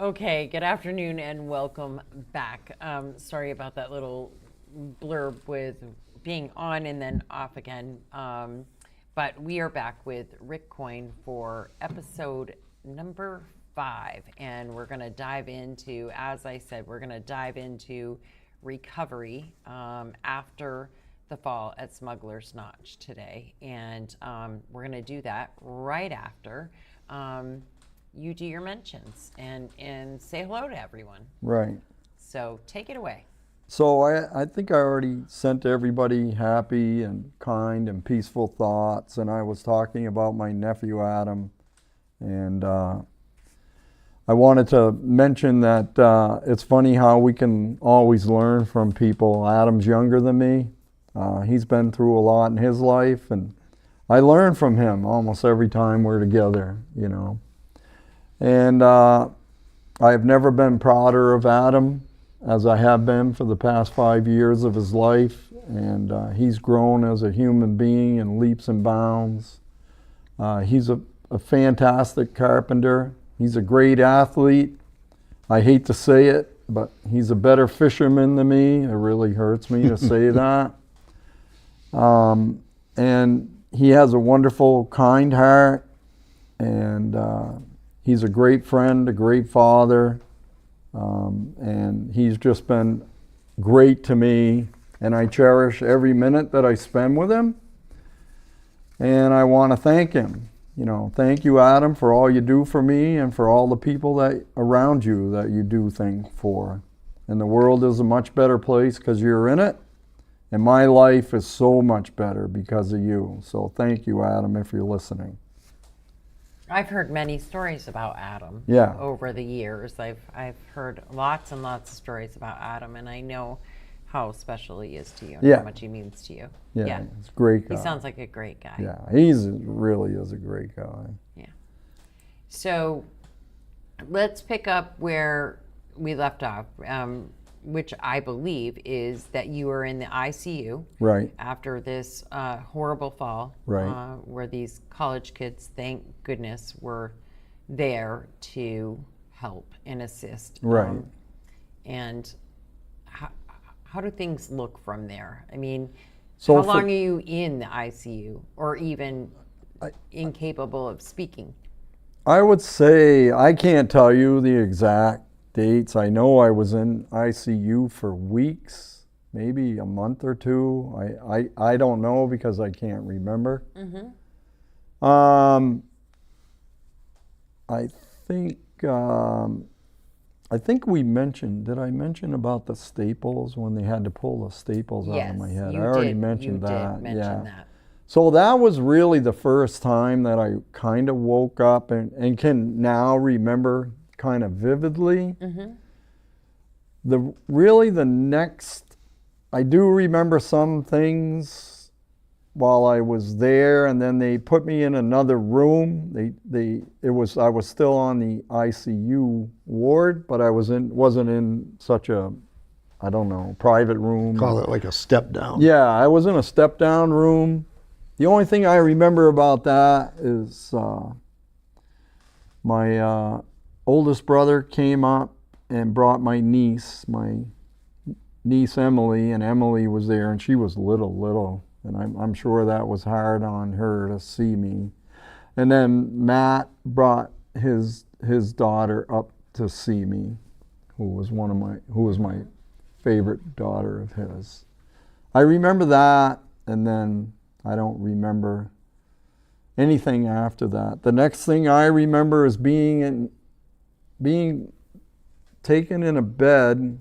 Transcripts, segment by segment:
Okay, good afternoon and welcome back. Sorry about that little blurb with being on and then off again. But we are back with Rick Coyne for episode number 5. And we're going to dive into, as I said, we're going to dive into recovery after the fall at Smuggler's Notch today. And we're going to do that right after you do your mentions and say hello to everyone. Right. So take it away. So I think I already sent everybody happy and kind and peaceful thoughts, and I was talking about my nephew Adam, and I wanted to mention that it's funny how we can always learn from people. Adam's younger than me. He's been through a lot in his life, and I learn from him almost every time we're together, you know. And I've never been prouder of Adam as I have been for the past 5 years of his life. And he's grown as a human being in leaps and bounds. He's a fantastic carpenter. He's a great athlete. I hate to say it, but he's a better fisherman than me. It really hurts me to say that. And he has a wonderful, kind heart. And he's a great friend, a great father, and he's just been great to me, and I cherish every minute that I spend with him, and I want to thank him. You know, thank you, Adam, for all you do for me and for all the people that around you that you do things for. And the world is a much better place because you're in it, and my life is so much better because of you. So thank you, Adam, if you're listening. I've heard many stories about Adam over the years. I've heard lots and lots of stories about Adam, and I know how special he is to you and how much he means to you. Yeah, he's a great guy. He sounds like a great guy. Yeah, he really is a great guy. Yeah. So let's pick up where we left off, which I believe is that you were in the ICU after this horrible fall, where these college kids, thank goodness, were there to help and assist. Right. And how do things look from there? I mean, so how long are you in the ICU, or even incapable of speaking? I would say, I can't tell you the exact dates. I know I was in ICU for weeks, maybe a month or two. I don't know because I can't remember. Mm-hmm. I think we mentioned, did I mention about the staples when they had to pull the staples out of my head? I already mentioned that. You did mention that. So that was really the first time that I kind of woke up and can now remember kind of vividly. Mm-hmm. The next, I do remember some things while I was there, and then they put me in another room. I was still on the ICU ward, but I wasn't in such a, I don't know, private room. Call it like a step down. Yeah, I was in a step down room. The only thing I remember about that is my oldest brother came up and brought my niece Emily, and Emily was there, and she was little, and I'm sure that was hard on her to see me. And then Matt brought his daughter up to see me, who was my favorite daughter of his. I remember that, and then I don't remember anything after that. The next thing I remember is being taken in a bed,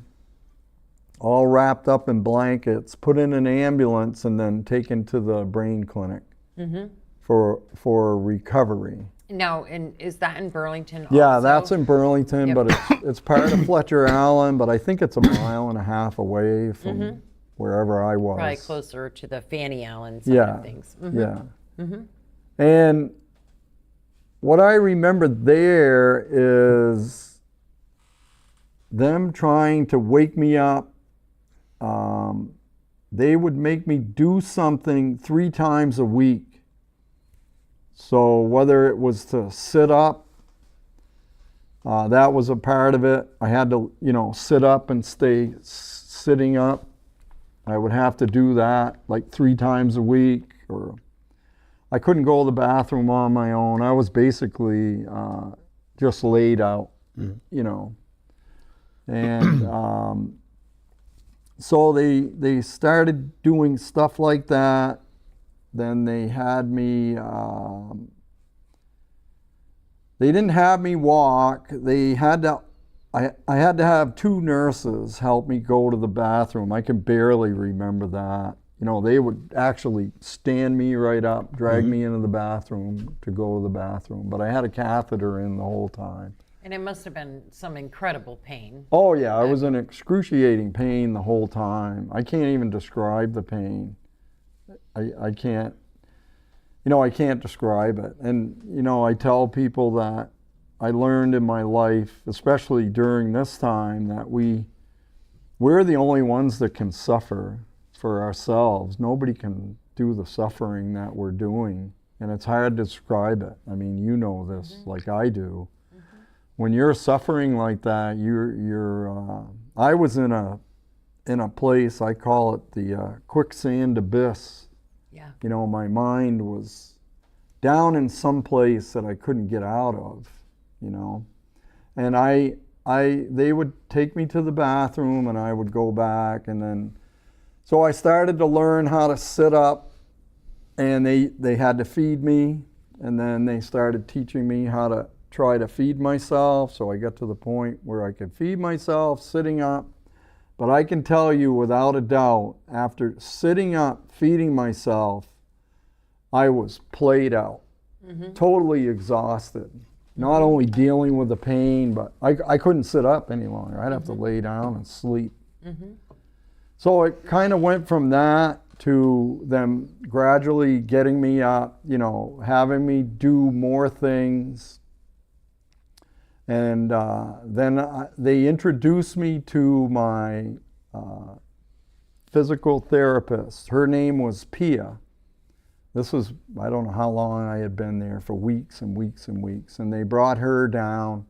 all wrapped up in blankets, put in an ambulance, and then taken to the brain clinic for recovery. Now, and is that in Burlington also? Yeah, that's in Burlington, but it's part of Fletcher Allen, but I think it's a mile and a half away from wherever I was. Probably closer to the Fanny Allen side of things. Mm-hmm. Yeah. Mm-hmm. And what I remember there is them trying to wake me up. They would make me do something 3 times a week. So whether it was to sit up That was a part of it. I had to, sit up and stay sitting up. I would have to do that like 3 times a week, or I couldn't go to the bathroom on my own. I was basically just laid out, And so they started doing stuff like that. Then they had me, they didn't have me walk. They had to, I had to have 2 nurses help me go to the bathroom. I can barely remember that. They would actually stand me right up, drag me into the bathroom to go to the bathroom. But I had a catheter in the whole time. And it must have been some incredible pain. Oh yeah, I was in excruciating pain the whole time. I can't even describe the pain. I can't, I can't describe it. And, I tell people that I learned in my life, especially during this time, that we're the only ones that can suffer for ourselves. Nobody can do the suffering that we're doing. And it's hard to describe it. I mean, you know this like I do. When you're suffering like that, I was in a place, I call it the quicksand abyss. Yeah. My mind was down in some place that I couldn't get out of, And they would take me to the bathroom and I would go back, and then, so I started to learn how to sit up, and they had to feed me, and then they started teaching me how to try to feed myself. So I got to the point where I could feed myself sitting up. But I can tell you without a doubt, after sitting up, feeding myself, I was played out, totally exhausted. Not only dealing with the pain, but I couldn't sit up any longer. I'd have to lay down and sleep. So it kind of went from that to them gradually getting me up, having me do more things. And then they introduced me to my physical therapist. Her name was Pia. This was, I don't know how long I had been there, for weeks and weeks and weeks. And they brought her down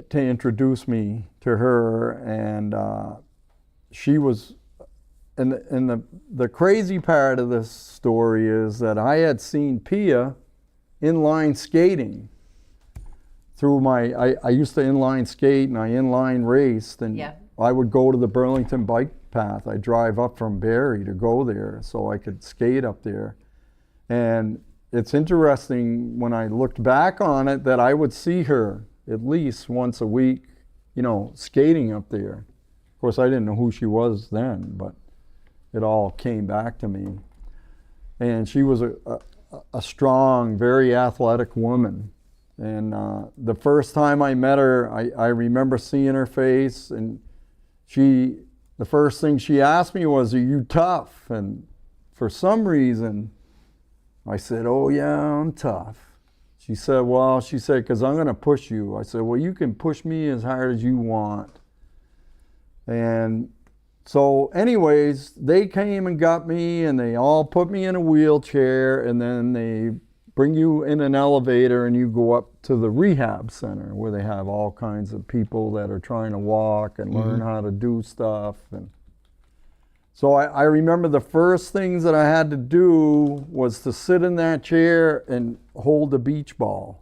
to introduce me to her. And she was, and the crazy part of this story is that I had seen Pia inline skating. Through I used to inline skate and I inline raced, and I would go to the Burlington bike path. I'd drive up from Barrie to go there so I could skate up there. And it's interesting when I looked back on it that I would see her at least once a week, skating up there. Of course, I didn't know who she was then, but it all came back to me. And she was a strong, very athletic woman. And the first time I met her, I remember seeing her face, and the first thing she asked me was, "Are you tough?" And for some reason, I said, "Oh yeah, I'm tough." She said, "'Cause I'm gonna push you." I said, "Well, you can push me as hard as you want." And so anyways, they came and got me, and they all put me in a wheelchair, and then they bring you in an elevator and you go up to the rehab center where they have all kinds of people that are trying to walk and learn how to do stuff. And so I remember the first things that I had to do was to sit in that chair and hold a beach ball.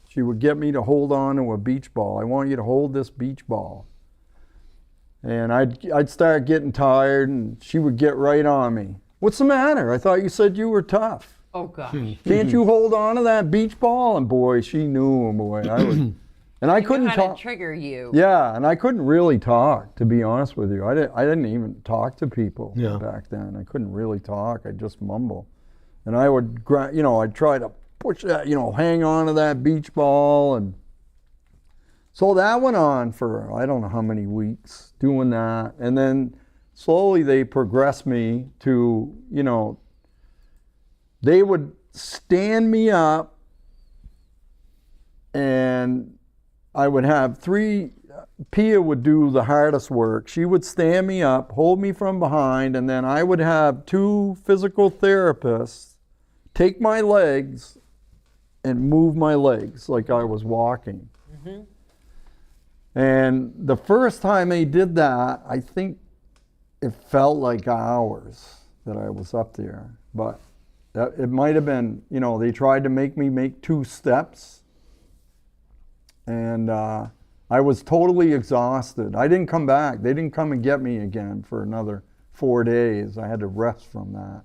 She would get me to hold on to a beach ball. "I want you to hold this beach ball." And I'd start getting tired, and she would get right on me. "What's the matter? I thought you said you were tough. Oh gosh. Can't you hold on to that beach ball?" And boy, she knew, boy. And I couldn't how talk. to trigger you. Yeah, and I couldn't really talk, to be honest with you. I didn't even talk to people back then. I couldn't really talk. I'd just mumble. And I would, I'd try to push that, hang on to that beach ball. And so that went on for, I don't know how many weeks doing that. And then slowly they progressed me to, they would stand me up, and I would have Pia would do the hardest work. She would stand me up, hold me from behind, and then I would have 2 physical therapists take my legs and move my legs like I was walking. And the first time they did that, I think it felt like hours that I was up there. But it might have been, you know, they tried to make me make 2 steps. And I was totally exhausted. I didn't come back. They didn't come and get me again for another 4 days. I had to rest from that.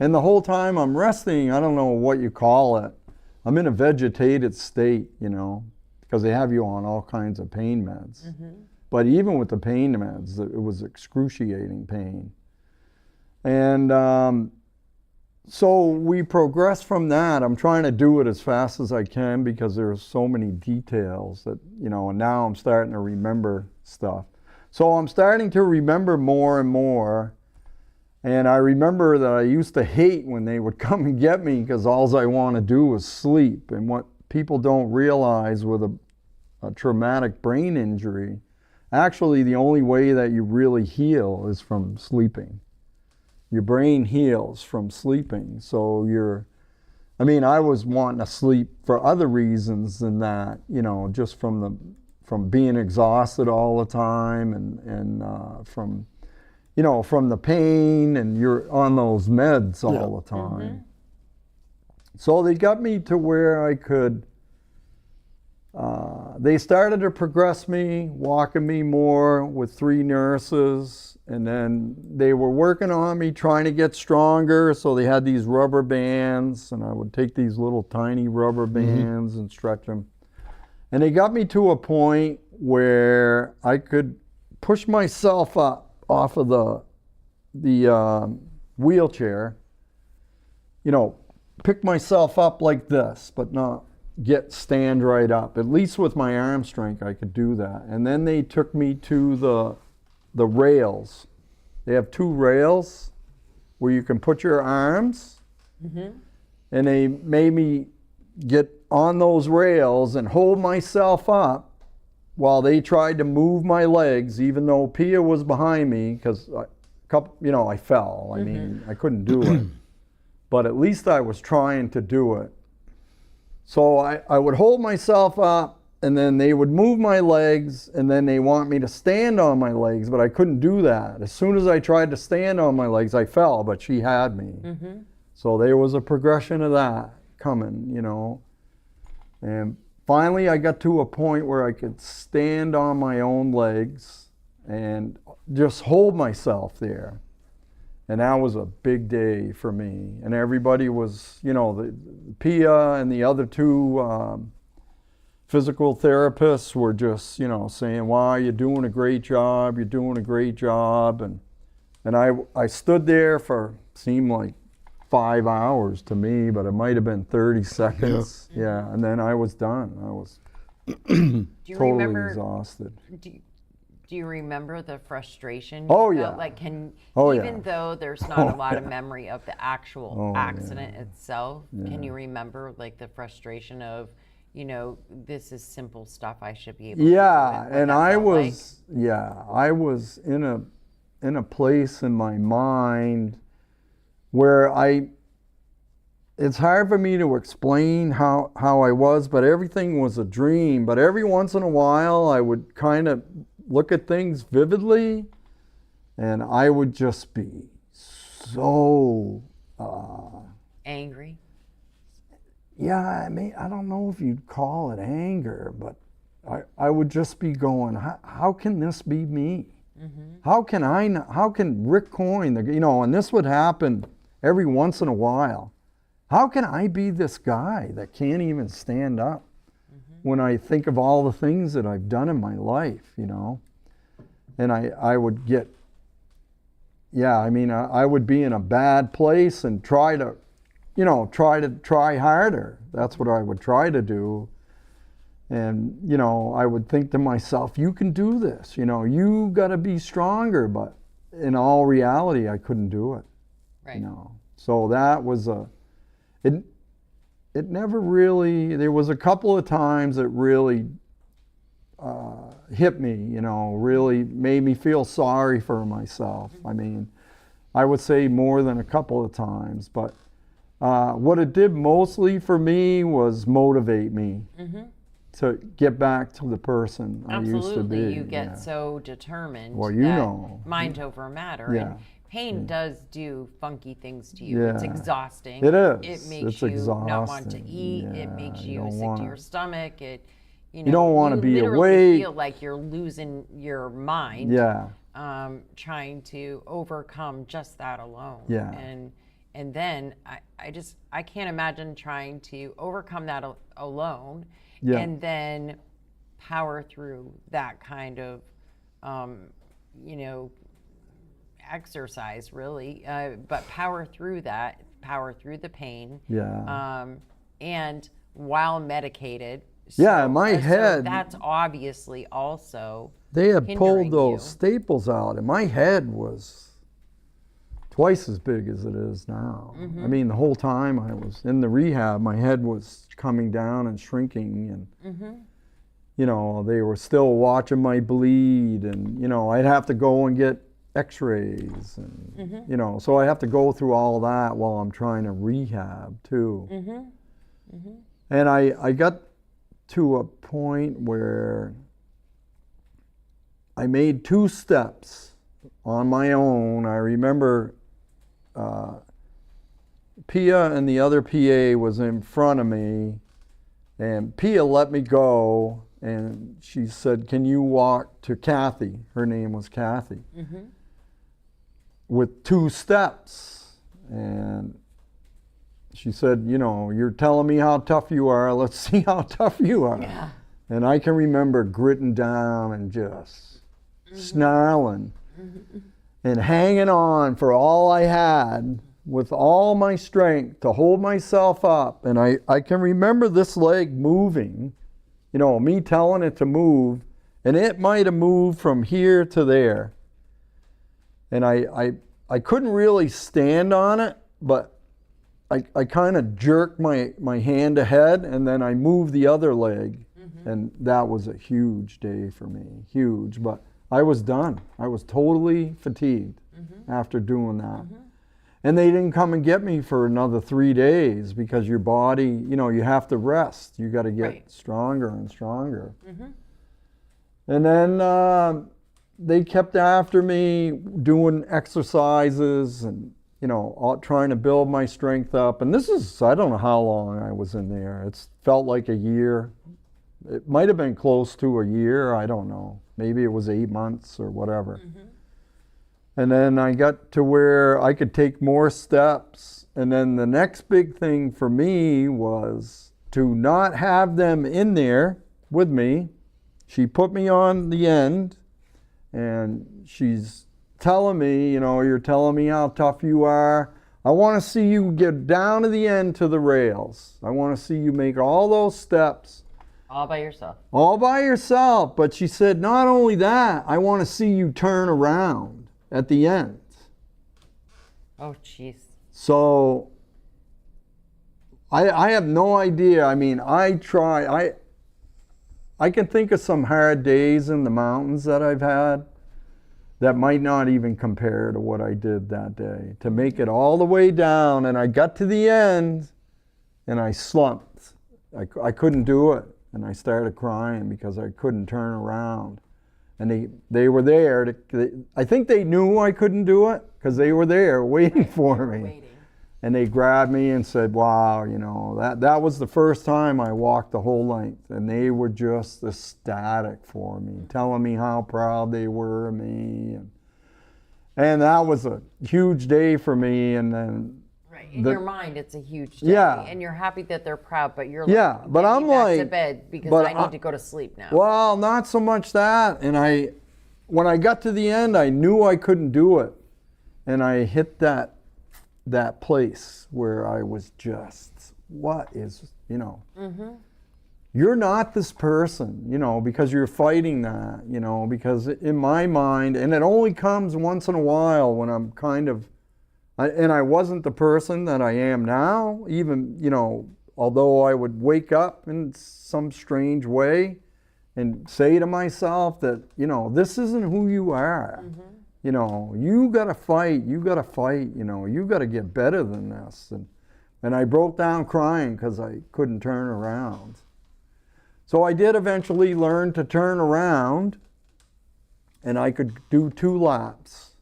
And the whole time I'm resting, I don't know what you call it, I'm in a vegetated state, you know, because they have you on all kinds of pain meds. But even with the pain meds, it was excruciating pain. And so we progressed from that. I'm trying to do it as fast as I can because there's so many details that, you know, and now I'm starting to remember stuff. So I'm starting to remember more and more. And I remember that I used to hate when they would come and get me because all I want to do was sleep. And what people don't realize with a traumatic brain injury, actually the only way that you really heal is from sleeping. Your brain heals from sleeping. So I was wanting to sleep for other reasons than that, you know, just from being exhausted all the time and from, you know, from the pain, and you're on those meds all the time. So they got me to where I could, they started to progress me, walking me more with 3 nurses, and then they were working on me, trying to get stronger, so they had these rubber bands, and I would take these little tiny rubber bands and stretch them. And they got me to a point where I could push myself up off of the wheelchair, you know, pick myself up like this, but not stand right up. At least with my arm strength, I could do that. And then they took me to the rails. They have 2 rails where you can put your arms, and they made me get on those rails and hold myself up while they tried to move my legs, even though Pia was behind me, because I fell. I mean, I couldn't do it. But at least I was trying to do it. So I would hold myself up, and then they would move my legs, and then they want me to stand on my legs, but I couldn't do that. As soon as I tried to stand on my legs, I fell, but she had me. So there was a progression of that coming, you know. And finally, I got to a point where I could stand on my own legs and just hold myself there. And that was a big day for me. And everybody was, you know, the Pia and the other 2 physical therapists were just, you know, saying, wow, you're doing a great job, you're doing a great job. And I stood there for, seemed like 5 hours to me, but it might have been 30 seconds. Yeah, and then I was done. I was totally exhausted. Do you remember the frustration? Oh, yeah. Like, Oh, even yeah. though there's not a lot of memory of the actual accident itself, Yeah. can you remember like the frustration of, you know, this is simple stuff, I should be able to do it? Yeah, What and that I felt was, I was in a place in my mind where it's hard for me to explain how I was, but everything was a dream. But every once in a while, I would kind of look at things vividly, and I would just be so angry. Yeah, I mean, I don't know if you'd call it anger, but I would just be going, how can this be me? How can Rick Coyne, you know, and this would happen every once in a while. How can I be this guy that can't even stand up when I think of all the things that I've done in my life, you know? And I would get, I would be in a bad place and try harder. That's what I would try to do. And, you know, I would think to myself, you can do this, you know, you got to be stronger. But in all reality, I couldn't do it. Right. You know, so that was it never really, there was a couple of times that really hit me, you know, really made me feel sorry for myself. I mean, I would say more than a couple of times, but What it did mostly for me was motivate me to get back to the person I used to Absolutely, be. you get yeah. so determined Well, you that know. mind over matter. Yeah. And pain does do funky things to you. It's Yeah. exhausting. It is. It makes It's you not want to exhausting. eat. It Yeah, makes you you don't sick to wanna- your stomach. You don't wanna be literally awake. feel like you're losing your mind. Yeah. Trying to overcome just that alone. Yeah. And then I can't imagine trying to overcome that alone. Yeah. And then power through that kind of, exercise, really. But power through that, power through the pain. Yeah. And while medicated. Yeah, in my so head- that's obviously also. They had hindering pulled those you. staples out, and my head was twice as big as it is now. I mean, the whole time I was in the rehab, my head was coming down and shrinking, and they were still watching my bleed, and I'd have to go and get X-rays, and so I have to go through all that while I'm trying to rehab too. And I got to a point where I made 2 steps on my own. I remember Pia and the other PA was in front of me, and Pia let me go, and she said, "Can you walk to Kathy?" Her name was Kathy. With 2 steps. And she said, "You're telling me how tough you are. Let's see how tough you are." Yeah. And I can remember gritting down and just snarling and hanging on for all I had with all my strength to hold myself up. And I can remember this leg moving, me telling it to move, and it might have moved from here to there. And I couldn't really stand on it, but I kind of jerked my hand ahead, and then I moved the other leg. And that was a huge day for me, huge. But I was done. I was totally fatigued after doing that. And they didn't come and get me for another 3 days because your body, you have to rest. You got to get stronger and stronger. And then they kept after me doing exercises and, trying to build my strength up. And this is, I don't know how long I was in there. It's felt like a year. It might have been close to a year. I don't know. Maybe it was 8 months or whatever. And then I got to where I could take more steps. And then the next big thing for me was to not have them in there with me. She put me on the end, and she's telling me, "You're telling me how tough you are. I want to see you get down to the end to the rails. I want to see you make all those steps." All by yourself. All by yourself. But she said, "Not only that, I want to see you turn around at the end." Oh, jeez. So I have no idea. I mean, I can think of some hard days in the mountains that I've had that might not even compare to what I did that day. To make it all the way down, and I got to the end, and I slumped. I couldn't do it, and I started crying because I couldn't turn around. And they were there. I think they knew I couldn't do it because they were there waiting for me. Waiting. And they grabbed me and said, "Wow, that was the first time I walked the whole length." And they were just ecstatic for me, telling me how proud they were of me. And that was a huge day for me. And then Right. In your mind, it's a huge day. Yeah. And you're happy that they're proud, but you're Yeah, like, but "Get I'm me back to like- bed because but I need to go to sleep now." Well, not so much that. And when I got to the end, I knew I couldn't do it. And I hit that place where I was just, what is, you're not this person, because you're fighting that, because in my mind, and it only comes once in a while when I'm kind of, and I wasn't the person that I am now, even, although I would wake up in some strange way and say to myself that, this isn't who you are. You got to fight, you got to get better than this. And I broke down crying because I couldn't turn around. So I did eventually learn to turn around, and I could do 2 laps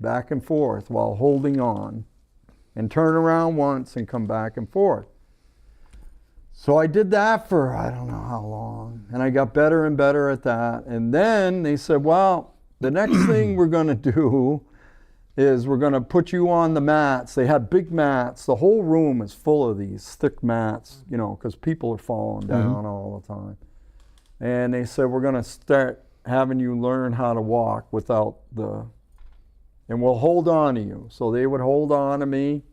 back and forth while holding on, and turn around once and come back and forth. So I did that for I don't know how long, and I got better and better at that. And then they said, well, the next thing we're going to do is we're going to put you on the mats. They had big mats. The whole room is full of these thick mats, you know, because people are falling down all the time. And they said, we're going to start having you learn how to walk without the, and we'll hold on to you. So they would hold on to me,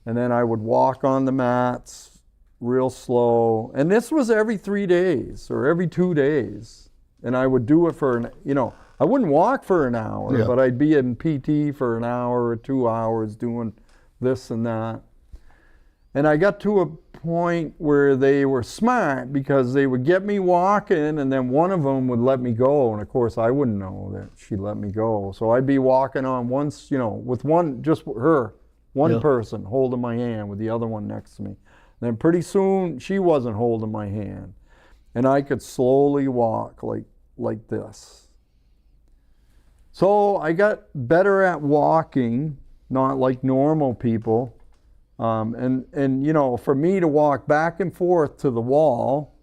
and then I would walk on the mats real slow. And this was every 3 days or every 2 days. And I would do it for, you know, I wouldn't walk for an hour, but I'd be in PT for an hour or 2 hours doing this and that. And I got to a point where they were smart because they would get me walking, and then one of them would let me go. And of course, I wouldn't know that she'd let me go. So I'd be walking on once, you know, with one, just her, one person holding my hand with the other one next to me. And then pretty soon, she wasn't holding my hand. And I could slowly walk like this. So I got better at walking, not like normal people. And you know, for me to walk back and forth to the wall,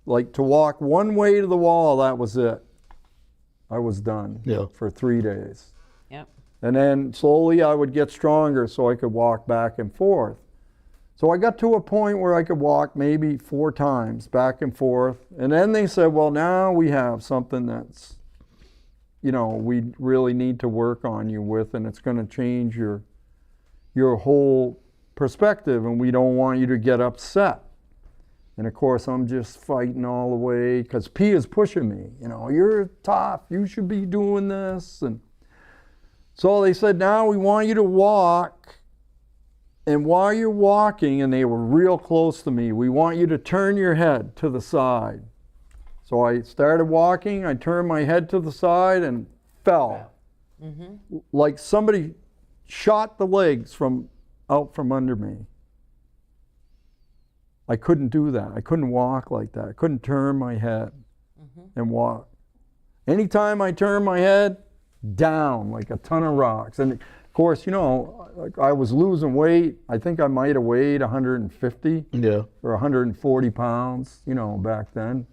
like to walk one way to the wall, that was it. I was done for 3 days. Yep. And then slowly I would get stronger so I could walk back and forth. So I got to a point where I could walk maybe 4 times back and forth. And then they said, well, now we have something that's, you know, we really need to work on you with, and it's going to change your whole perspective, and we don't want you to get upset. And of course, I'm just fighting all the way because P is pushing me. You know, you're tough. You should be doing this. And so they said, now we want you to walk. And while you're walking, and they were real close to me, we want you to turn your head to the side. So I started walking, I turned my head to the side and fell. Like somebody shot the legs out from under me. I couldn't do that. I couldn't walk like that. I couldn't turn my head and walk. Anytime I turned my head, down like a ton of rocks. And of course, you know, like I was losing weight. I think I might have weighed 150 or 140 pounds, you know, back then,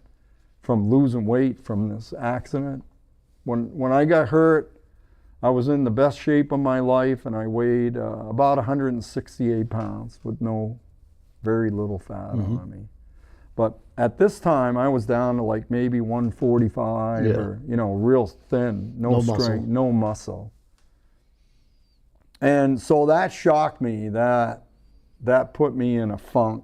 from losing weight from this accident. When I got hurt, I was in the best shape of my life, and I weighed about 168 pounds with very little fat on me. But at this time, I was down to like maybe 145 or, you know, real thin, no strength, no muscle. And so that shocked me. That put me in a funk.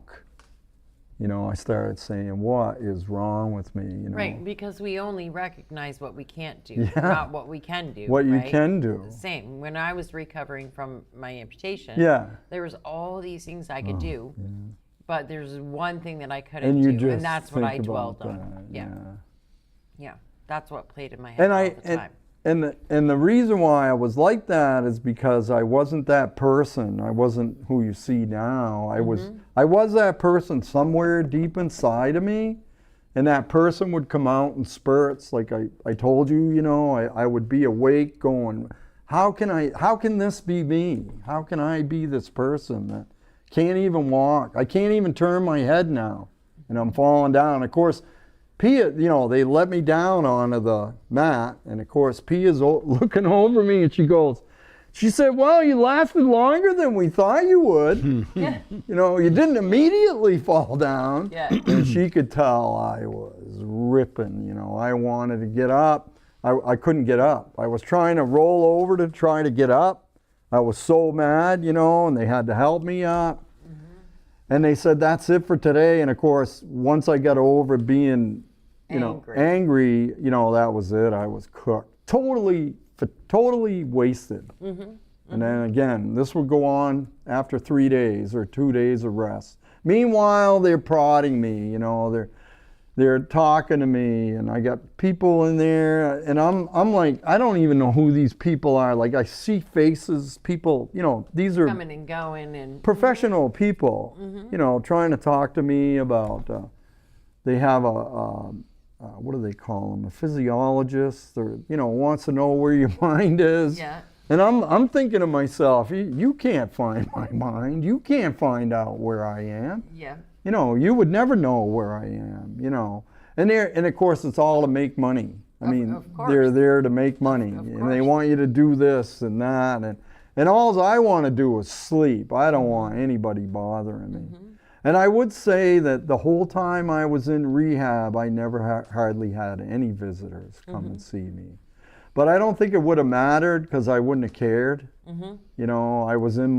You know, I started saying, what is wrong with me? You know? Right, because we only recognize what we can't do, not what we can do. What you can do. Same. When I was recovering from my amputation, there was all these things I could do, but there's one thing that I couldn't do, and that's what I dwelled on. Yeah, that's what played in my head all the time. And the reason why I was like that is because I wasn't that person. I wasn't who you see now. I was that person somewhere deep inside of me, and that person would come out in spurts. Like I told you, you know, I would be awake going, how can this be me? How can I be this person that can't even walk? I can't even turn my head now, and I'm falling down. Of course, Pia, you know, they let me down onto the mat, and of course, Pia's looking over me, and she said, well, you lasted longer than we thought you would. You know, you didn't immediately fall down. And she could tell I was ripping, you know. I wanted to get up. I couldn't get up. I was trying to roll over to try to get up. I was so mad, you know, and they had to help me up. And they said, that's it for today. And of course, once I got over being, angry, you know, that was it. I was cooked. Totally wasted. And then again, this would go on after 3 days or 2 days of rest. Meanwhile, they're prodding me, you know, they're talking to me, and I got people in there, and I'm like, I don't even know who these people are. Like, I see faces, people, these are Coming and going and professional people, trying to talk to me about, they have what do they call them? A physiologist, or, wants to know where your mind is. yeah. And I'm thinking to myself, you can't find my mind. You can't find out where I am. Yeah. You would never know where I am, And of course, it's all to make money. I mean, of course. they're there to make money, and they want you to do this and that. And all I want to do is sleep. I don't want anybody bothering me. And I would say that the whole time I was in rehab, I never hardly had any visitors come and see me. But I don't think it would have mattered, because I wouldn't have cared. I was in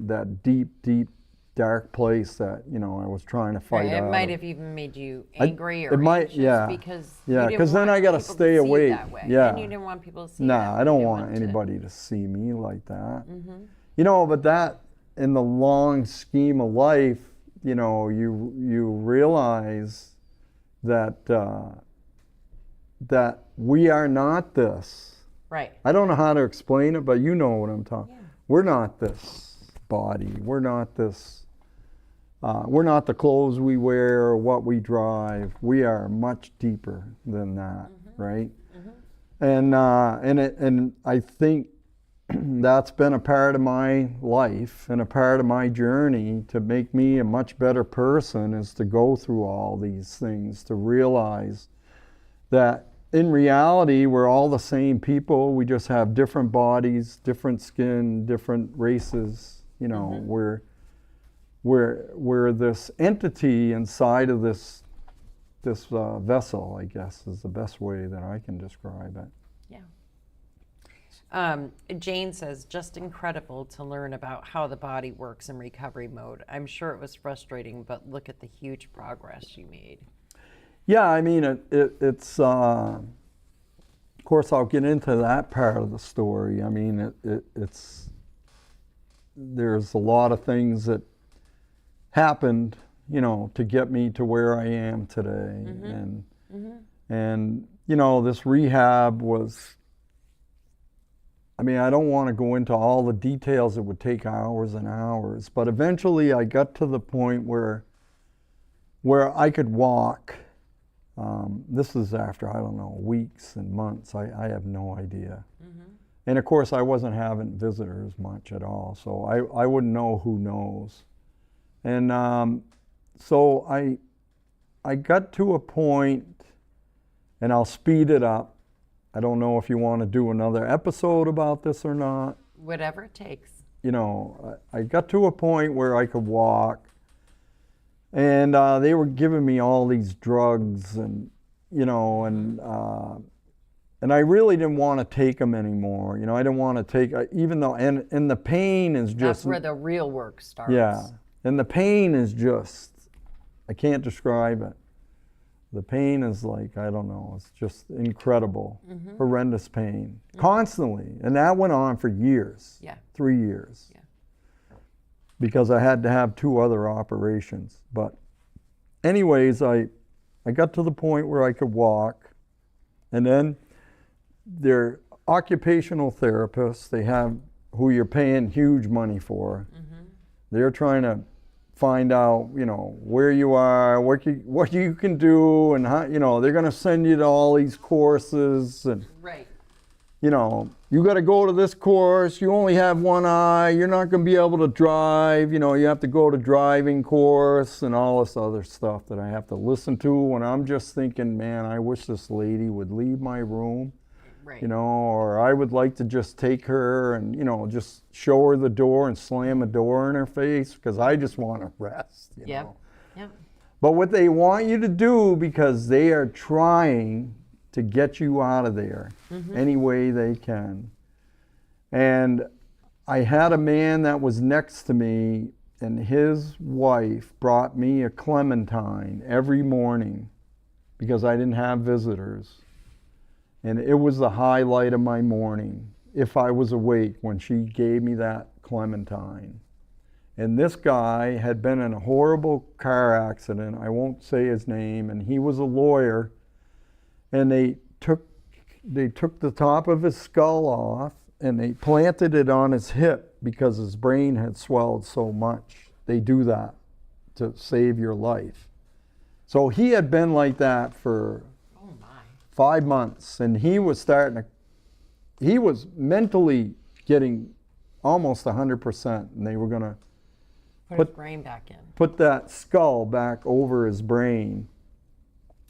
that deep, dark place that I was trying to fight out. It might of. have even made you angry or it might, anxious yeah, because yeah, because then I got to stay awake. Yeah, and you didn't want people to see you that way. I don't You want wanted anybody to see me like that. But that, in the long scheme of life, you realize that that we are not this. Right. I don't know how to explain it, but you know what I'm talking. Yeah. We're not this body. We're not this. We're not the clothes we wear or what we drive. We are much deeper than that, right? And I think that's been a part of my life and a part of my journey to make me a much better person, is to go through all these things, to realize that in reality we're all the same people. We just have different bodies, different skin, different races. We're this entity inside of this vessel, I guess, is the best way that I can describe it. Jane says, just incredible to learn about how the body works in recovery mode. I'm sure it was frustrating, but look at the huge progress you made. Yeah, I mean, it's, of course, I'll get into that part of the story. I mean, there's a lot of things that happened, to get me to where I am today. And this rehab was, I mean, I don't want to go into all the details. It would take hours and hours, but eventually I got to the point where I could walk. This is after, I don't know, weeks and months. I have no idea. And of course, I wasn't having visitors much at all, so I wouldn't know who knows. And so I got to a point, and I'll speed it up. I don't know if you want to do another episode about this or not. Whatever it takes. I got to a point where I could walk, and they were giving me all these drugs, and and I really didn't want to take them anymore. I didn't want to take, even though, and the pain is just. That's where the real work starts. Yeah, and the pain is just, I can't describe it. The pain is like, I don't know, it's just incredible, horrendous pain, constantly. And that went on for years, 3 years. Yeah. Because I had to have 2 other operations. But anyways, I got to the point where I could walk, and then they're occupational therapists, they have, who you're paying huge money for. They're trying to find out, where you are, what you can do, and how, they're going to send you to all these courses, and you got to go to this course. You only have one eye. You're not going to be able to drive. You have to go to driving course and all this other stuff that I have to listen to. And I'm just thinking, man, I wish this lady would leave my room. Or I would like to just take her and, just show her the door and slam a door in her face, because I just want to rest, Yep. But what they want you to do, because they are trying to get you out of there any way they can. And I had a man that was next to me, and his wife brought me a clementine every morning because I didn't have visitors. And it was the highlight of my morning, if I was awake, when she gave me that clementine. And this guy had been in a horrible car accident. I won't say his name, and he was a lawyer. And they took the top of his skull off and they planted it on his hip because his brain had swelled so much. They do that to save your life. So he had been like that for 5 months, and he was mentally getting almost 100%, and they were gonna Put his brain back in. put that skull back over his brain.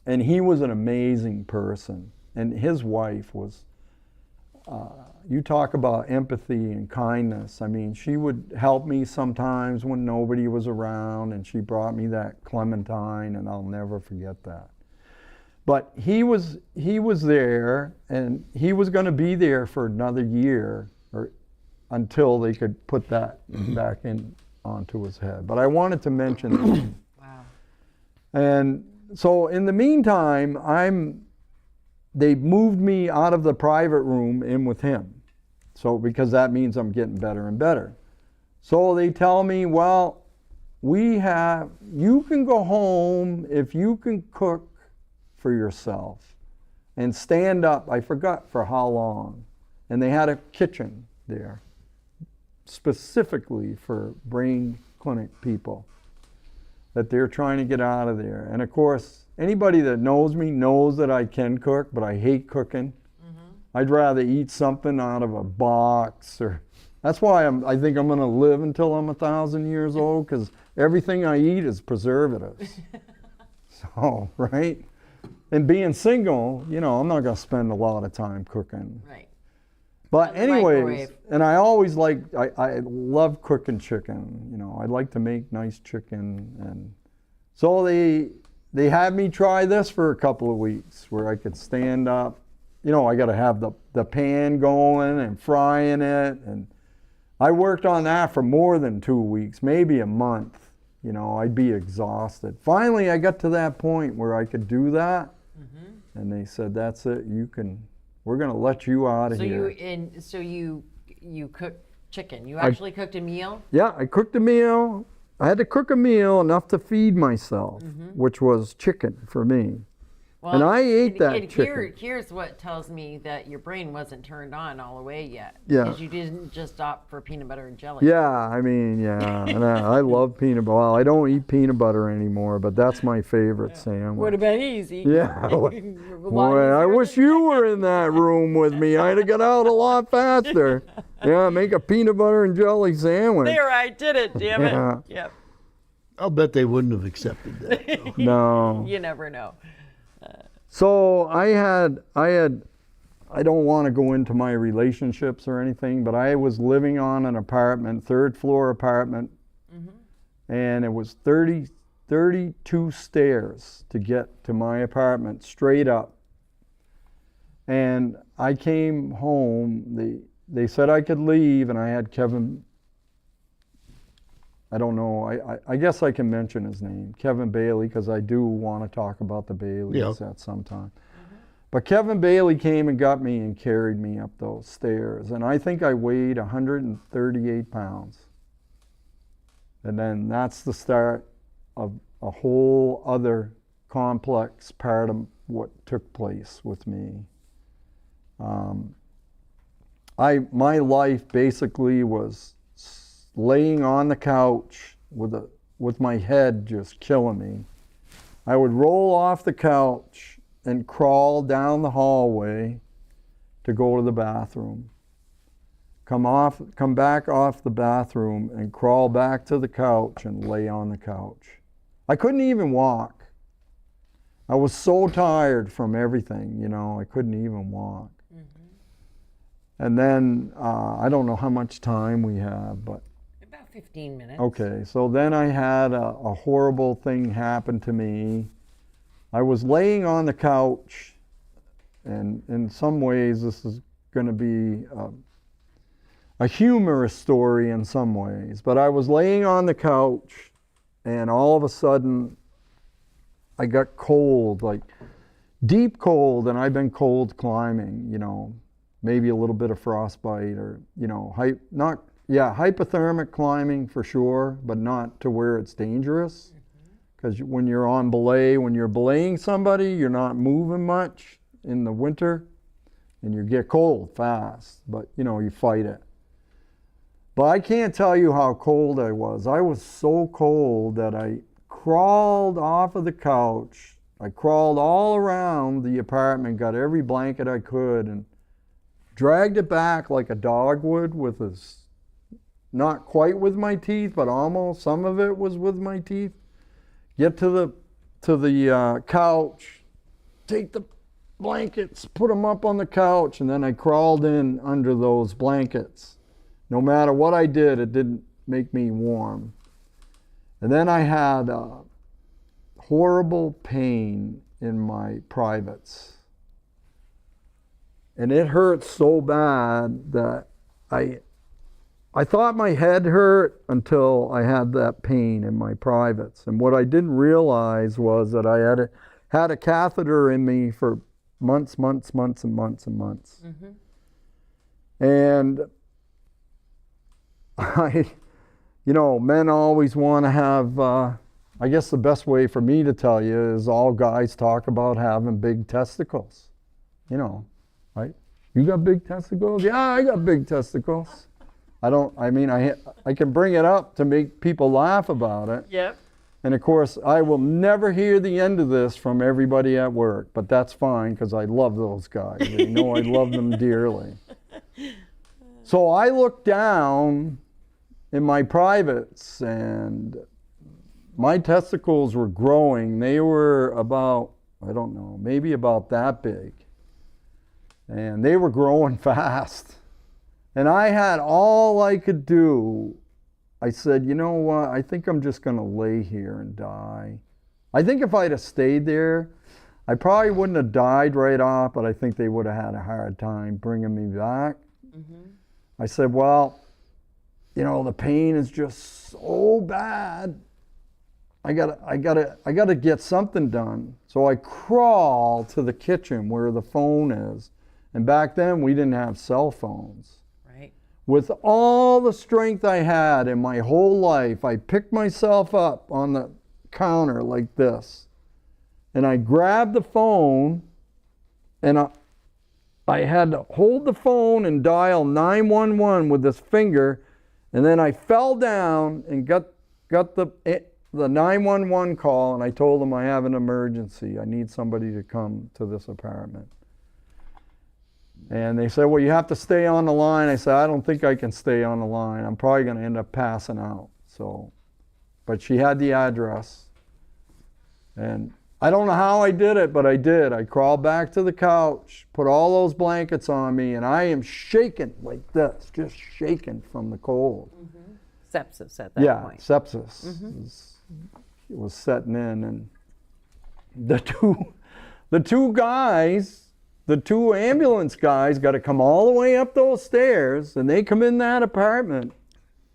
And he was an amazing person. And his wife was, you talk about empathy and kindness. I mean, she would help me sometimes when nobody was around, and she brought me that clementine, and I'll never forget that. But he was there, and he was going to be there for another year, or until they could put that back in onto his head. But I wanted to mention that. Wow. And so in the meantime, they moved me out of the private room in with him. So because that means I'm getting better and better. So they tell me, well, you can go home if you can cook for yourself and stand up. I forgot for how long. And they had a kitchen there specifically for brain clinic people that they're trying to get out of there. And of course, anybody that knows me knows that I can cook, but I hate cooking. I'd rather eat something out of a box, or that's why I think I'm going to live until I'm 1,000 years old, because everything I eat is preservatives. So, right? And being single, you know, I'm not going to spend a lot of time cooking. Right. But The anyways, microwave. and I always I love cooking chicken. You know, I like to make nice chicken. And so they had me try this for a couple of weeks where I could stand up. You know, I got to have the pan going and frying it. And I worked on that for more than 2 weeks, maybe a month. You know, I'd be exhausted. Finally, I got to that point where I could do that. And they said, that's it, we're going to let you out of here. So you cooked chicken. You actually cooked a meal? Yeah, I cooked a meal. I had to cook a meal enough to feed myself, which was chicken for me. Well, and I ate that and chicken. Here's what tells me that your brain wasn't turned on all the way yet. Yeah. Because you didn't just opt for peanut butter and jelly. Yeah, I mean, yeah. And I love peanut butter. Well, I don't eat peanut butter anymore, but that's my favorite sandwich. Would have been easy. Yeah. Boy, I wish you were in that room with me. I'd have got out a lot faster. Yeah, make a peanut butter and jelly sandwich. There, I did it, damn it. Yeah. Yep. I'll bet they wouldn't have accepted that, though. No. You never know. So I don't want to go into my relationships or anything, but I was living on an apartment, 3rd floor apartment, and it was 32 stairs to get to my apartment straight up. And I came home, they said I could leave, and I had Kevin, I don't know, I guess I can mention his name, Kevin Bailey, because I do want to talk about the Baileys at some time. But Kevin Bailey came and got me and carried me up those stairs, and I think I weighed 138 pounds. And then that's the start of a whole other complex part of what took place with me. My life basically was laying on the couch with my head just killing me. I would roll off the couch and crawl down the hallway to go to the bathroom. Come back off the bathroom and crawl back to the couch and lay on the couch. I couldn't even walk. I was so tired from everything, you know, I couldn't even walk. And then, I don't know how much time we have, but 15 minutes. okay, so then I had a horrible thing happen to me. I was laying on the couch, and in some ways this is going to be a humorous story in some ways, but I was laying on the couch, and all of a sudden I got cold, like deep cold, and I've been cold climbing, you know, maybe a little bit of frostbite, or, you know, not Yeah, hypothermic climbing for sure, but not to where it's dangerous. Because when you're on belay, when you're belaying somebody, you're not moving much in the winter, and you get cold fast, but you know, you fight it. But I can't tell you how cold I was. I was so cold that I crawled off of the couch. I crawled all around the apartment, got every blanket I could, and dragged it back like a dog would with his, not quite with my teeth, but almost, some of it was with my teeth. Get to the couch, take the blankets, put them up on the couch, and then I crawled in under those blankets. No matter what I did, it didn't make me warm. And then I had horrible pain in my privates. And it hurt so bad that I thought my head hurt until I had that pain in my privates. And what I didn't realize was that I had a catheter in me for months. And you know, men always want to have, I guess the best way for me to tell you is all guys talk about having big testicles. You know, right? You got big testicles? Yeah, I got big testicles. I can bring it up to make people laugh about it. Yep. And of course, I will never hear the end of this from everybody at work, but that's fine because I love those guys. They know I love them dearly. So I looked down in my privates and my testicles were growing. They were about, I don't know, maybe about that big. And they were growing fast. And I had all I could do. I said, you know what, I think I'm just gonna lay here and die. I think if I'd have stayed there, I probably wouldn't have died right off, but I think they would have had a hard time bringing me back. I said, well, you know, the pain is just so bad. I gotta get something done. So I crawled to the kitchen where the phone is. And back then we didn't have cell phones. With all the strength I had in my whole life, I picked myself up on the counter like this. And I grabbed the phone, and I had to hold the phone and dial 911 with this finger. And then I fell down and got the 911 call, and I told them I have an emergency. I need somebody to come to this apartment. And they said, well, you have to stay on the line. I said, I don't think I can stay on the line. I'm probably going to end up passing out. So, but she had the address. And I don't know how I did it, but I did. I crawled back to the couch, put all those blankets on me, and I am shaking like this, just shaking from the cold. Sepsis at that point. Yeah, sepsis was setting in. And the two guys, the two ambulance guys got to come all the way up those stairs, and they come in that apartment.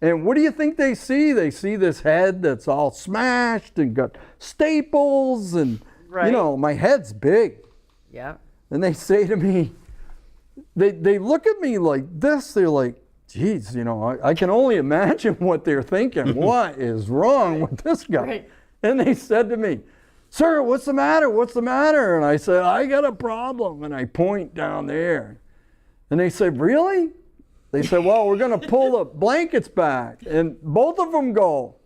And what do you think they see? They see this head that's all smashed and got staples, and you know, my head's big. Yeah. And they say to me, they look at me like this. They're like, geez, you know, I can only imagine what they're thinking. What is wrong with this guy? And they said to me, sir, what's the matter? What's the matter? And I said, I got a problem. And I point down there. And they said, really? They said, well, we're going to pull the blankets back. And both of them go.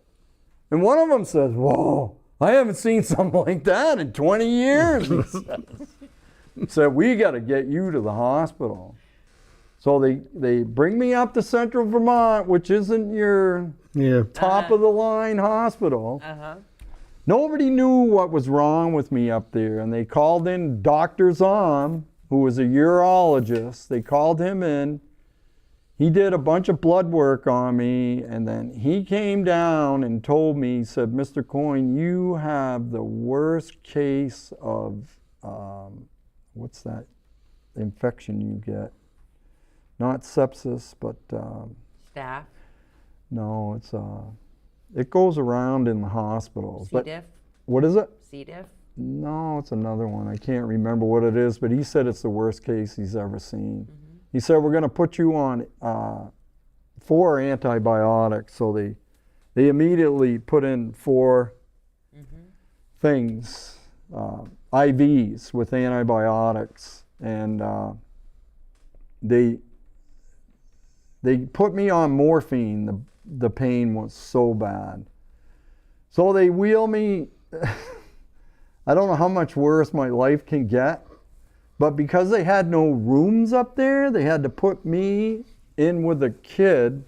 And one of them says, whoa, I haven't seen something like that in 20 years. He said, we got to get you to the hospital. So they bring me up to Central Vermont, which isn't your top of the line hospital. Nobody knew what was wrong with me up there, and they called in Dr. Zom, who was a urologist. They called him in. He did a bunch of blood work on me, and then he came down and told me, he said, Mr. Coyne, you have the worst case of, what's that infection you get? Not sepsis, but... Staph? No, it's... it goes around in the hospitals. C. diff? What is it? C. diff? No, it's another one. I can't remember what it is, but he said it's the worst case he's ever seen. He said, we're going to put you on 4 antibiotics. So they immediately put in 4 things, IVs with antibiotics, and they put me on morphine. The pain was so bad. So they wheel me, I don't know how much worse my life can get, but because they had no rooms up there, they had to put me in with a kid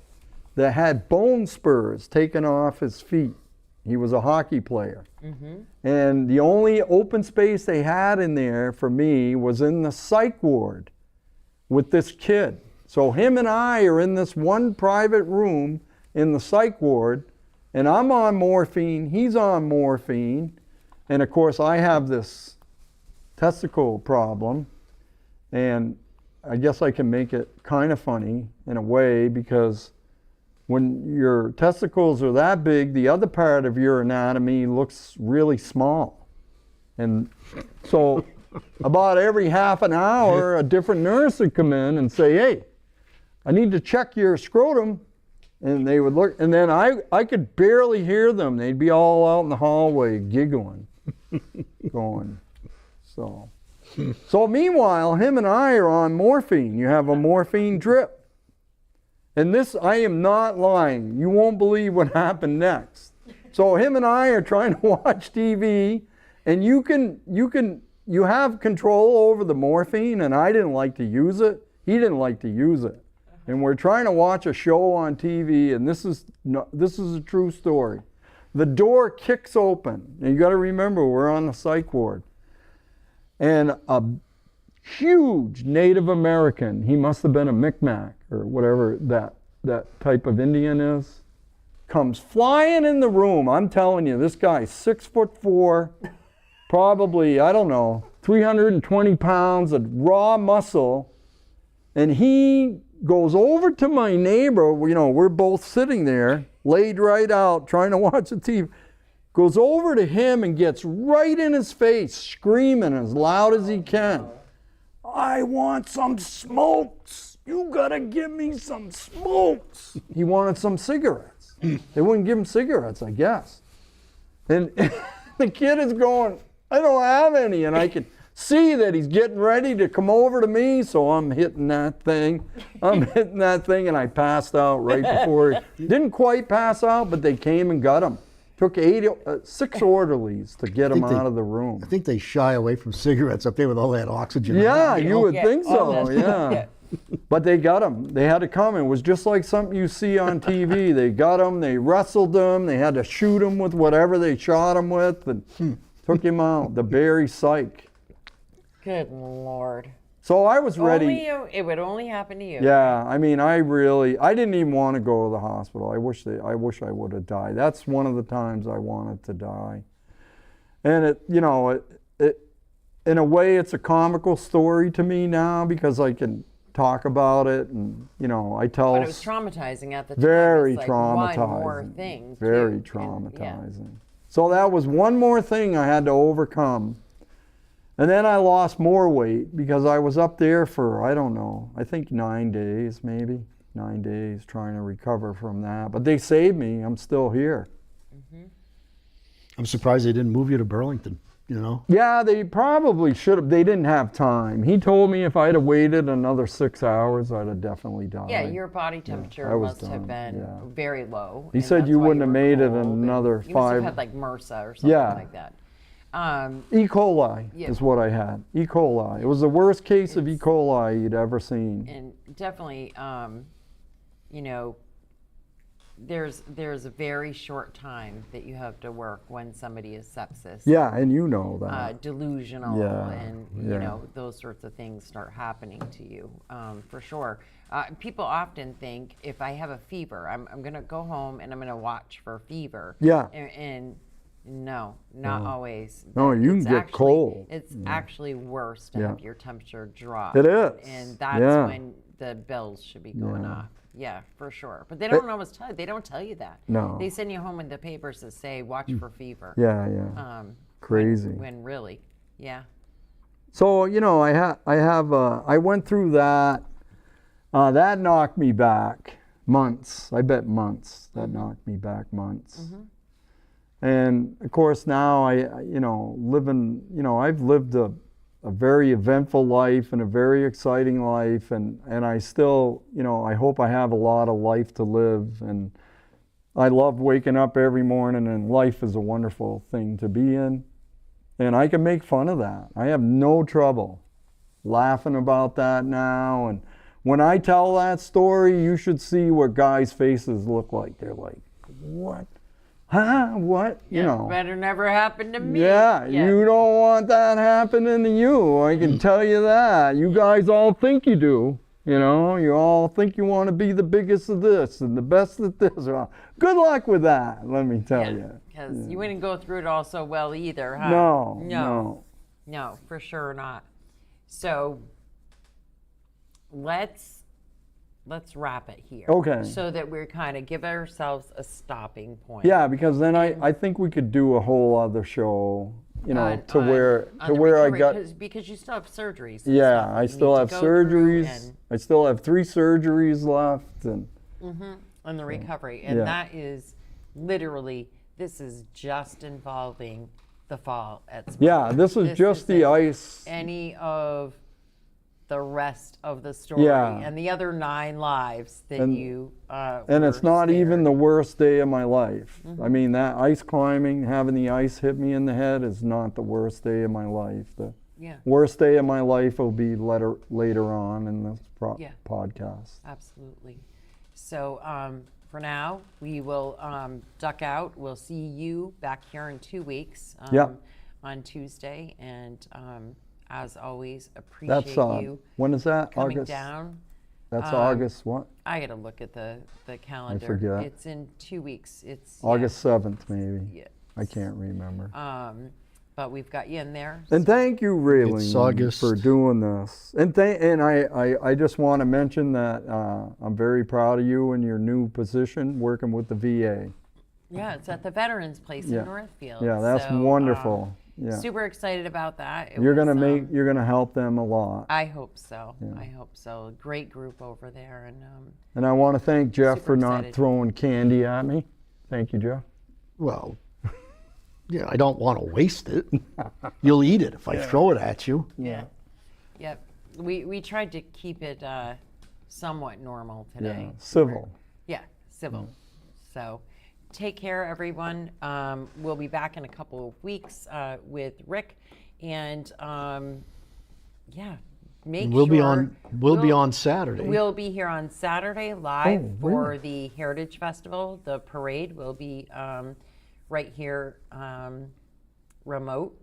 that had bone spurs taken off his feet. He was a hockey player. And the only open space they had in there for me was in the psych ward with this kid. So him and I are in this one private room in the psych ward, and I'm on morphine, he's on morphine, and of course I have this testicle problem, and I guess I can make it kind of funny in a way, because when your testicles are that big, the other part of your anatomy looks really small. And so about every half an hour, a different nurse would come in and say, hey, I need to check your scrotum. And they would look, and then I could barely hear them. They'd be all out in the hallway giggling, going, so. So meanwhile, him and I are on morphine. You have a morphine drip. And this, I am not lying. You won't believe what happened next. So him and I are trying to watch TV, and you have control over the morphine, and I didn't like to use it. He didn't like to use it. And we're trying to watch a show on TV, and this is a true story. The door kicks open, and you got to remember we're on the psych ward. And a huge Native American, he must have been a Micmac or whatever that type of Indian is, comes flying in the room. I'm telling you, this guy's 6'4", probably, I don't know, 320 pounds of raw muscle, and he goes over to my neighbor. You know, we're both sitting there, laid right out, trying to watch the TV. Goes over to him and gets right in his face, screaming as loud as he can. I want some smokes. You gotta give me some smokes. He wanted some cigarettes. They wouldn't give him cigarettes, I guess. And the kid is going, I don't have any. And I can see that he's getting ready to come over to me, so I'm hitting that thing. And I passed out right before. Didn't quite pass out, but they came and got him. Took 6 orderlies to get him out of the room. I think they shy away from cigarettes up there with all that oxygen. Yeah, you would think so, yeah. But they got him. They had to come. It was just like something you see on TV. They got him, they wrestled him, they had to shoot him with whatever they shot him with, and took him out. The Barry Psych. Good Lord. So I was ready. It would only happen to you. Yeah, I mean, I didn't even want to go to the hospital. I wish I would have died. That's one of the times I wanted to die. And it in a way, it's a comical story to me now because I can talk about it, and I tell. But it was traumatizing at the time. Very it's like traumatizing. One more thing. Very traumatizing. So that was one more thing I had to overcome. And then I lost more weight because I was up there for, I don't know, I think 9 days maybe. 9 days trying to recover from that. But they saved me. I'm still here. Mm-hmm. I'm surprised they didn't move you to Burlington, Yeah, they probably should have. They didn't have time. He told me if I'd have waited another 6 hours, I'd have definitely died. Yeah, your body temperature must have been very low. He said you wouldn't have made it another 5. You must have had like MRSA or something like that. E. coli is what I had. E. coli. It was the worst case of E. coli you'd ever seen. And definitely, there's a very short time that you have to work when somebody is sepsis. Yeah, and you know that. Delusional and those sorts of things start happening to you, for sure. People often think if I have a fever, I'm going to go home and I'm going to watch for fever. Yeah. And no, not always. No, you can get cold. It's actually worse to have your temperature drop. It is. And that's when the bells should be going off. Yeah, for sure. But they don't always tell you. They don't tell you that. No. They send you home with the papers that say, watch for fever. Yeah. Crazy. When really, yeah. So, I went through that. That knocked me back months. I bet months. That knocked me back months. And of course now I've lived a very eventful life and a very exciting life, and I still, I hope I have a lot of life to live, and I love waking up every morning, and life is a wonderful thing to be in, and I can make fun of that. I have no trouble laughing about that now, and when I tell that story, you should see what guys' faces look like. They're like, what? Huh? What? Better never happen to me. Yeah, you don't want that happening to you. I can tell you that. You guys all think you do. You all think you want to be the biggest of this and the best at this. Well, good luck with that, let me tell you. Because you wouldn't go through it all so well either, huh? No. No, for sure not. So let's wrap it here. Okay. So that we kind of give ourselves a stopping point. Yeah, because then I think we could do a whole other show, on to where the I recovery, got. because you still have surgeries. and Yeah, stuff I you still need to have go through surgeries. I still have 3 surgeries left, and and the recovery, and Yeah. that is literally, this is just involving the fall at Smithfield. yeah, this is just the isn't ice. any of the rest of the story Yeah. and the other 9 lives that And- you And it's were not even spared. the worst day of my life. I mean, that ice climbing, having the ice hit me in the head is not the worst day of my life. The Yeah, worst day of my life will be later on in this Yeah. podcast. absolutely. So for now, we will duck out. We'll see you back here in 2 weeks Yep. on Tuesday. And as always, appreciate That's you when is that? coming August. down. That's August what? I got to look at the calendar. forget. It's in 2 weeks. It's August 7th, maybe. Yeah. I can't remember. But we've got you in there. And thank you, It's Raylene, August. for doing this. And I just want to mention that I'm very proud of you in your new position working with the VA. Yeah, it's at the Veterans Place Yeah. in Northfield. Yeah, that's So, wonderful. Yeah. Super excited about that. It You're was, gonna help them a lot. I hope so. I hope so. Great group over there, and And I want to thank Jeff Super for not excited. throwing candy at me. Thank you, Jeff. Well, yeah, I don't want to waste it. You'll eat it if I throw it at you. yeah, yep. We tried to keep it somewhat normal today. Yeah, civil. Yeah, civil. So take care, everyone. We'll be back in a couple of weeks with Rick, and yeah, make We'll sure be on Saturday. We'll be here on Saturday live Oh, for really? the Heritage Festival. The parade will be right here, remote,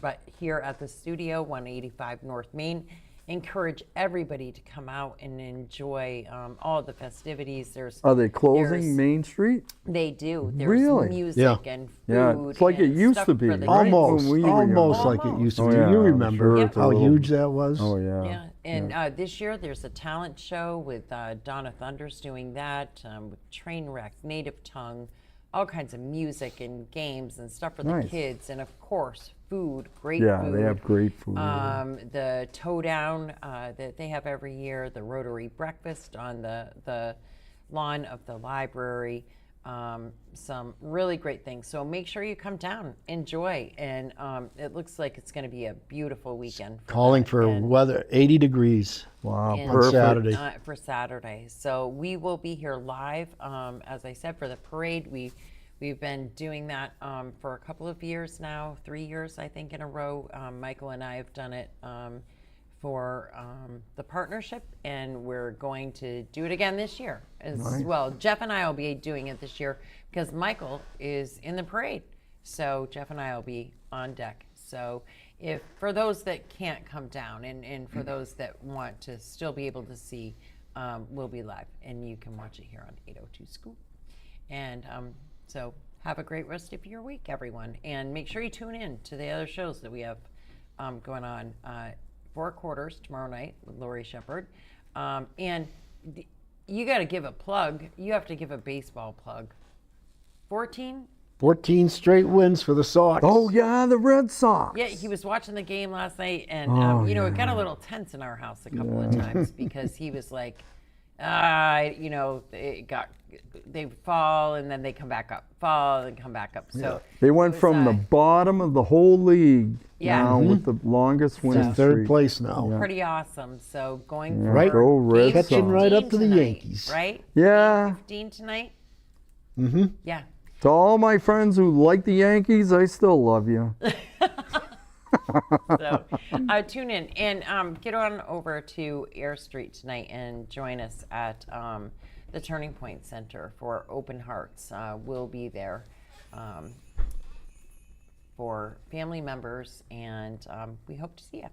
but here at the studio, 185 North Main. Encourage everybody to come out and enjoy all the festivities. There's Are they there's- closing Main Street? They do. There's Really? music Yeah. and food. Yeah, it's like it and used stuff to be, for the right? kids. Almost, When we were young. almost like it used to Oh, be. yeah, You I'm remember sure it's a how little- huge that was? Oh yeah. Yeah, and this year there's a talent show with Donna Thunders doing that, with Trainwreck, Native Tongue, all kinds of music and games and stuff for the Nice. kids, and of course food, great Yeah, food. they have great food. The Toe Down that they have every year, the Rotary Breakfast on the lawn of the library. Some really great things. So make sure you come down, enjoy, and it looks like it's going to be a beautiful weekend. Calling that. for And- weather 80 degrees. Wow, and- perfect. Saturday. For Saturday. So we will be here live, as I said, for the parade. We've been doing that for a couple of years now, 3 years, I think, in a row. Michael and I have done it for the partnership, and we're going to do it again this year as well. Jeff and I will be doing it this year because Michael is in the parade. So Jeff and I will be on deck. So if for those that can't come down and for those that want to still be able to see, we'll be live, and you can watch it here on 802 Scoop. And so have a great rest of your week, everyone. And make sure you tune in to the other shows that we have going on. 4 Quarters tomorrow night with Lori Shepard. And you got to give a plug. You have to give a baseball plug. 14? 14 straight wins for the Sox. Oh yeah, the Red Sox. Yeah, he was watching the game last night, and Oh, it got a little tense in our house a couple of times because he was like, they fall and then they come back up, fall and come back up. So They went it was, from the bottom of the whole league Yeah. now with the longest winning Third streak. place now. pretty awesome. So going Yeah, Right. forward, go Red game Sox. Catching right up to the 15 tonight, Yankees. right? Yeah. Game 15 tonight. Mm-hmm. Yeah. To all my friends who like the Yankees, I still love you. So tune in and get on over to Air Street tonight and join us at the Turning Point Center for Open Hearts. We'll be there for family members, and we hope to see you.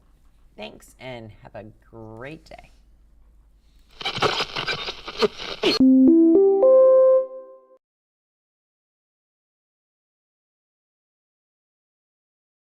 Thanks, and have a great day.